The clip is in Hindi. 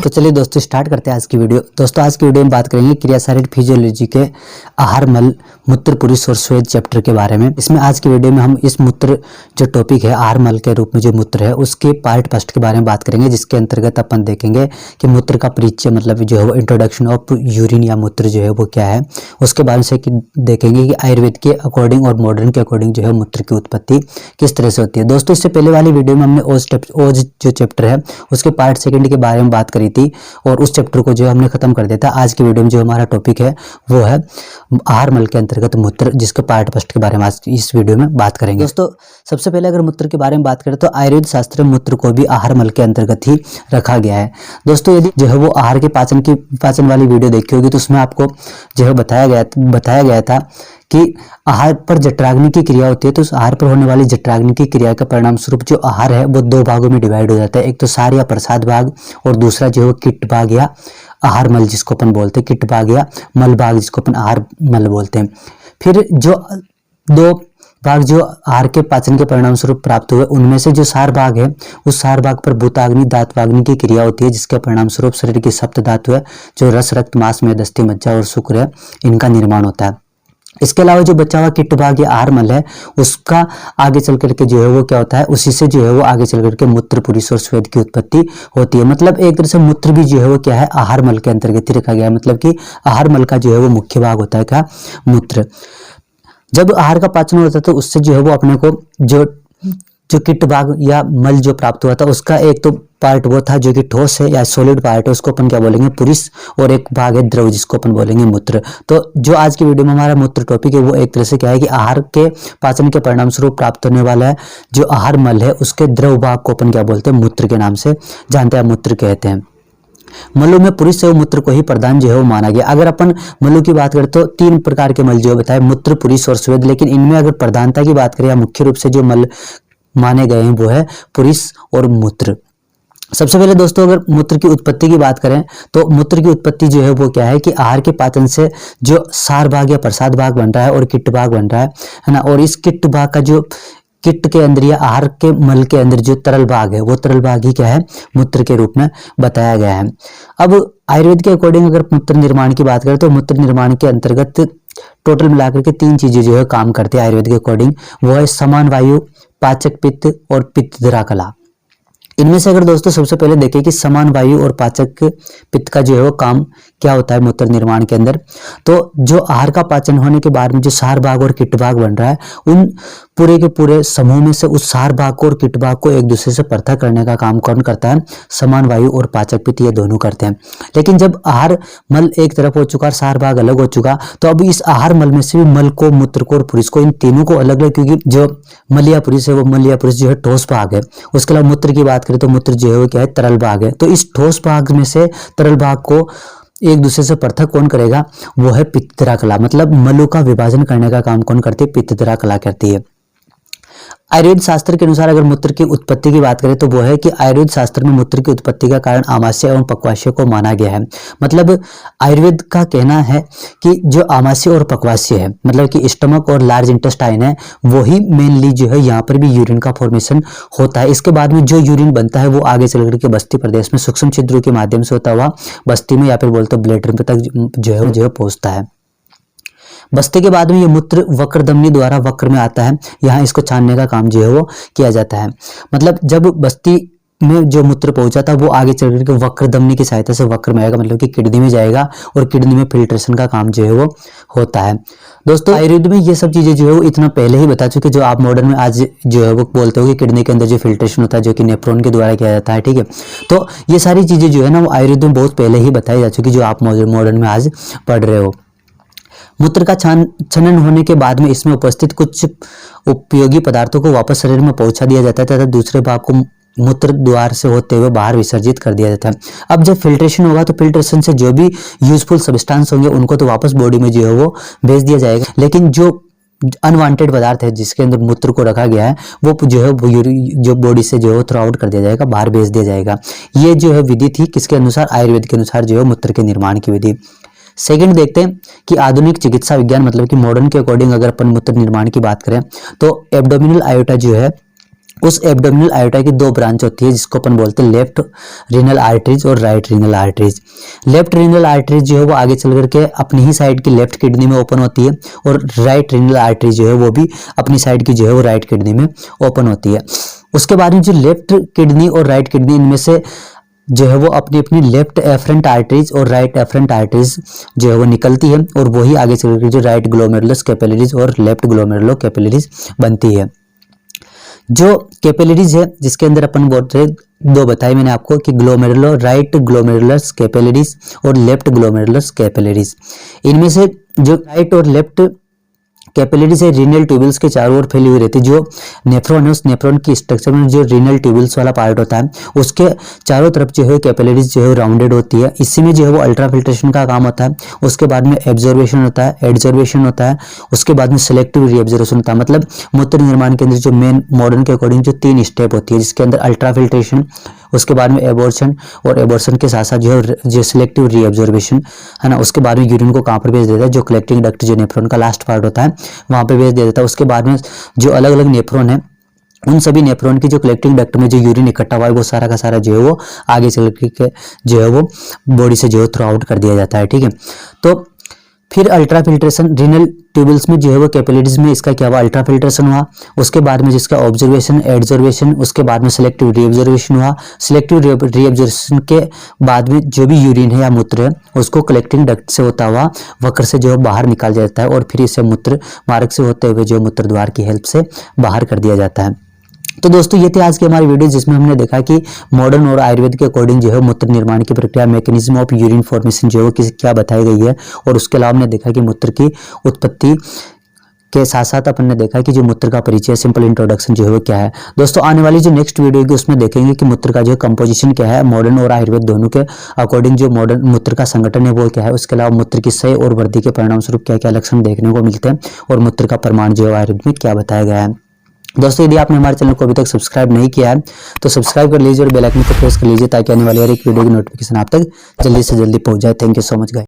तो चलिए दोस्तों स्टार्ट करते हैं आज की वीडियो। दोस्तों आज की वीडियो में बात करेंगे क्रिया शारीरिक फिजियोलॉजी के आहार, मल, मूत्र, पुरुष और स्वेद चैप्टर के बारे में। इसमें आज की वीडियो में हम इस मूत्र जो टॉपिक है आहार मल के रूप में जो मूत्र है उसके पार्ट फर्स्ट के बारे में बात करेंगे, जिसके अंतर्गत अपन देखेंगे कि मूत्र का परिचय मतलब जो है वो इंट्रोडक्शन ऑफ यूरिन या मूत्र जो है वो क्या है। उसके बाद से देखेंगे कि आयुर्वेद के अकॉर्डिंग और मॉडर्न के अकॉर्डिंग जो है मूत्र की उत्पत्ति किस तरह से होती है। दोस्तों इससे पहले वाली वीडियो में हमने ओज जो चैप्टर है उसके पार्ट सेकंड के बारे में बात करी थी और उस चैप्टर को जो हमने खत्म कर दिया था। आज की वीडियो में जो हमारा टॉपिक है वो है आहार मल के अंतर्गत मूत्र, जिसके पार्ट फर्स्ट के बारे में आज इस वीडियो में बात करेंगे। दोस्तों सबसे पहले अगर मूत्र के बारे में बात करें तो आयुर्वेद शास्त्र में मूत्र को भी आहार मल के अंतर्गत ही रखा गया है। दोस्तों यदि जो है वो आहार के पाचन वाली वीडियो देखी होगी तो उसमें आपको जो है बताया गया था कि आहार पर जठराग्नि की क्रिया होती है, तो उस आहार पर होने वाली जठराग्नि की क्रिया के परिणाम स्वरूप जो आहार है वो दो भागों में डिवाइड हो जाता है। एक तो सार या प्रसाद भाग और दूसरा जो है किट भाग या आहार मल जिसको अपन बोलते हैं, किट भाग या मल भाग जिसको अपन आहार मल बोलते हैं। फिर जो दो भाग जो आहार के पाचन के परिणाम स्वरूप प्राप्त हुए उनमें से जो सार भाग है उस सार भाग पर भूताग्नि दातवाग्नि की क्रिया होती है, जिसके परिणाम स्वरूप शरीर की सप्त धातु है जो रस, रक्त, मांस, मेद, अस्थि, मज्जा और शुक्र है, इनका निर्माण होता है। इसके अलावा जो बचा हुआ किट भाग या आहार मल है उसका आगे चल करके जो है वो क्या होता है, उसी से जो है वो आगे चल करके मूत्र, पुरुष और स्वेद की उत्पत्ति होती है। मतलब एक तरह से मूत्र भी जो है वो क्या है आहार मल के अंतर्गत ही रखा गया है। मतलब कि आहार मल का जो है वो मुख्य भाग होता है क्या, मूत्र। जब आहार का पाचन होता है तो उससे जो है वो अपने को जो किट भाग या मल जो प्राप्त हुआ था उसका एक तो पार्ट वो था जो कि ठोस है या सॉलिड पार्ट है, उसको अपन क्या बोलेंगे पुरुष, और एक भाग है द्रव जिसको अपन बोलेंगे मूत्र। तो जो आज की वीडियो में हमारा मूत्र टॉपिक है वो एक तरह से क्या है कि आहार के पाचन के परिणाम स्वरूप प्राप्त होने वाला है जो आहार मल है उसके द्रव भाग को अपन क्या बोलते हैं, मूत्र के नाम से जानते हैं, मूत्र कहते हैं। मलों में पुरुष एवं मूत्र को ही प्रधान जो है वो माना गया। अगर अपन मलों की बात करें तो तीन प्रकार के मल जो बताए, मूत्र, पुरुष और स्वेद, लेकिन इनमें अगर प्रधानता की बात करें या मुख्य रूप से जो मल माने गए हैं वो है पुरुष और मूत्र। सबसे पहले दोस्तों अगर मूत्र की उत्पत्ति की बात करें तो मूत्र की उत्पत्ति जो है वो क्या है कि आहार के पाचन से जो सार भाग या प्रसाद भाग बन रहा है और किट भाग बन रहा है ना, और इस किट भाग का जो किट के अंदर या आहार के मल के अंदर जो तरल भाग है वो तरल भाग ही क्या है, मूत्र के रूप में बताया गया है। अब आयुर्वेद के अकॉर्डिंग अगर मूत्र निर्माण की बात करें तो मूत्र निर्माण के अंतर्गत टोटल मिलाकर के तीन चीजें जो है काम करती है आयुर्वेद के अकॉर्डिंग, वो है समान वायु, पाचक पित्त और पित्त द्वारा कला। इनमें से अगर दोस्तों सबसे पहले देखें कि समान वायु और पाचक पित्त का जो है वो काम क्या होता है मूत्र निर्माण के अंदर, तो जो आहार का पाचन होने के बाद में जो सार भाग और किट भाग बन रहा है उन पूरे के पूरे समूह में से उस सार भाग को और किट भाग को एक दूसरे से पृथक करने का काम कौन करता है, समान वायु और पाचक पित्त, ये दोनों करते हैं। लेकिन जब आहार मल एक तरफ हो चुका, सार भाग अलग हो चुका, तो अब इस आहार मल में से भी मल को, मूत्र को और पुरुष को, इन तीनों को अलग अलग, क्योंकि जो मल या पुरुष है वो मल या पुरुष जो है ठोस भाग है। उसके अलावा मूत्र की बात करें तो मूत्र जो है वो क्या है, तरल भाग है। तो इस ठोस भाग में से तरल भाग को एक दूसरे से पृथक कौन करेगा, वो है पित्तद्रा कला। मतलब मलों का विभाजन करने का काम कौन करती है, पित्तद्रा कला करती है। आयुर्वेद शास्त्र के अनुसार अगर मूत्र की उत्पत्ति की बात करें तो वो है कि आयुर्वेद शास्त्र में मूत्र की उत्पत्ति का कारण आमाशय एवं पक्वाशय को माना गया है। मतलब आयुर्वेद का कहना है कि जो आमाशय और पक्वाशय है, मतलब कि स्टमक और लार्ज इंटेस्टाइन है, वही मेनली जो है यहाँ पर भी यूरिन का फॉर्मेशन होता है। इसके बाद में जो यूरिन बनता है वो आगे चल करके बस्ती प्रदेश में सूक्ष्म छिद्रों के माध्यम से होता हुआ बस्ती में या फिर बोलते ब्लैडर तक जो है पहुंचता है। बस्ते के बाद में ये मूत्र वक्र धमनी द्वारा वक्र में आता है, यहाँ इसको छानने का काम जो है वो किया जाता है। मतलब जब बस्ती में जो मूत्र पहुंचा था वो आगे चल करके वक्र धमनी की सहायता से वक्र में आएगा, मतलब कि किडनी में जाएगा और किडनी में फिल्ट्रेशन का काम जो है वो होता है। दोस्तों आयुर्वेद में ये सब चीजें जो है वो इतना पहले ही बता चुके, जो आप मॉडर्न में आज जो है वो बोलते हो कि किडनी के अंदर जो फिल्ट्रेशन होता है जो कि नेफ्रॉन के द्वारा किया जाता है, ठीक है। तो ये सारी चीजें जो है ना वो आयुर्वेद में बहुत पहले ही बताई जा चुकी, जो आप मॉडर्न में आज पढ़ रहे हो। मूत्र का छनन होने के बाद में इसमें उपस्थित कुछ उपयोगी पदार्थों को वापस शरीर में पहुंचा दिया जाता है तथा दूसरे भाग को मूत्र द्वार से होते हुए बाहर विसर्जित कर दिया जाता है। अब जब फिल्ट्रेशन होगा तो फिल्ट्रेशन से जो भी यूजफुल सब्सटेंस होंगे उनको तो वापस बॉडी में जो है वो भेज दिया जाएगा, लेकिन जो अनवांटेड पदार्थ है जिसके अंदर मूत्र को रखा गया है वो जो है जो बॉडी से जो है थ्रो आउट कर दिया जाएगा, बाहर भेज दिया जाएगा। ये जो है विधि थी किसके अनुसार, आयुर्वेद के अनुसार जो है मूत्र के निर्माण की विधि। सेकंड देखते हैं कि आधुनिक चिकित्सा विज्ञान मतलब कि मॉडर्न के अकॉर्डिंग अगर अपन मूत्र निर्माण की बात करें तो एब्डोमिनल आयोटा जो है उस एब्डोमिनल आयोटा की दो ब्रांच होती है जिसको अपन बोलते हैं लेफ्ट रीनल आर्टरीज और right renal arteries. Left renal arteries जो है वो आगे चल करके अपनी ही साइड की लेफ्ट किडनी में ओपन होती है और राइट रीनल आर्टरी जो है वो भी अपनी साइड की जो है वो राइट किडनी में ओपन होती है। उसके बाद में जो लेफ्ट किडनी और राइट किडनी इनमें से जो है वो अपनी अपनी लेफ्ट एफरेंट आर्टरीज और राइट एफरेंट आर्टरीज जो है वो निकलती है और वही आगे चल करके जो राइट ग्लोमेरुलस कैपिलरीज और लेफ्ट ग्लोमेरुलो कैपिलरीज बनती है। जो कैपिलरीज है जिसके अंदर अपन बोल रहे दो बताए मैंने आपको कि ग्लोमेरुलो राइट ग्लोमेरुलस कैपिलरीज और लेफ्ट ग्लोमेरुलस कैपिलरीज। इनमें से जो राइट और लेफ्ट कैपिलरी से रीनल ट्यूबल्स के चारों ओर फैली हुई रहती है। जो नेफ्रॉन है उस नेफ्रॉन की स्ट्रक्चर में जो रीनल ट्यूबल्स वाला पार्ट होता है उसके चारों तरफ जो है कैपिलरीज जो है राउंडेड होती है। इसी में जो है वो अल्ट्रा फिल्ट्रेशन का काम होता है। उसके बाद में एब्जॉर्बेशन होता है, एडजॉर्बेशन होता है, उसके बाद में सिलेक्टिव रीअब्जॉर्बेशन होता है। मतलब मूत्र निर्माण के अंदर जो मेन मॉडर्न के अकॉर्डिंग जो 3 स्टेप होती है जिसके अंदर अल्ट्रा फिल्ट्रेशन, उसके बाद में एबॉर्शन और एबॉर्शन के साथ साथ जो सिलेक्टिव रीअब्जॉर्बेशन है ना, उसके बाद में यूरिन को कहाँ पर भेज देता है, जो कलेक्टिंग डक्ट जो नेफ्रॉन का लास्ट पार्ट होता है वहां पे भेज देता है। उसके बाद में जो अलग अलग नेफ्रॉन है उन सभी नेफ्रॉन की जो कलेक्टिंग डक्ट में जो यूरिन इकट्ठा हुआ है वो सारा का सारा जो है वो आगे चल के जो है वो बॉडी से जो है थ्रो आउट कर दिया जाता है। ठीक है, तो फिर अल्ट्रा फिल्ट्रेशन रीनल ट्यूबल्स में जो है वो कैपिलरीज में इसका क्या हुआ, अल्ट्रा फिल्ट्रेशन हुआ। उसके बाद में जिसका ऑब्जर्वेशन एडजॉर्बेशन, उसके बाद में सिलेक्टिव रीअब्जॉर्बेशन हुआ। सिलेक्टिव रीअब्जॉर्बेशन के बाद में जो भी यूरिन है या मूत्र है उसको कलेक्टिंग डक्ट से होता हुआ वक्र से जो है बाहर निकाल जाता है और फिर इसे मूत्र मार्ग से होते हुए जो मूत्र द्वार की हेल्प से बाहर कर दिया जाता है। तो दोस्तों ये थी आज की हमारी वीडियो जिसमें हमने देखा कि मॉडर्न और आयुर्वेद के अकॉर्डिंग जो है मूत्र निर्माण की प्रक्रिया मैकेनिज्म ऑफ यूरिन फॉर्मेशन जो है क्या बताई गई है। और उसके अलावा हमने देखा कि मूत्र की उत्पत्ति के साथ साथ अपन ने देखा कि जो मूत्र का परिचय सिंपल इंट्रोडक्शन जो है वो क्या है। दोस्तों आने वाली जो नेक्स्ट वीडियो होगी उसमें देखेंगे कि मूत्र का जो कंपोजिशन क्या है, मॉडर्न और आयुर्वेद दोनों के अकॉर्डिंग जो मॉडर्न मूत्र का संगठन है वो क्या है। उसके अलावा मूत्र की क्षय और वृद्धि के परिणाम स्वरूप क्या क्या लक्षण देखने को मिलते हैं और मूत्र का प्रमाण जो है आयुर्वेद में क्या बताया गया है। दोस्तों यदि आपने हमारे चैनल को अभी तक सब्सक्राइब नहीं किया है तो सब्सक्राइब कर लीजिए और बेल आइकन को प्रेस कर लीजिए ताकि आने वाली हर एक वीडियो की नोटिफिकेशन आप तक जल्दी से जल्दी पहुंच जाए। Thank you so much guys.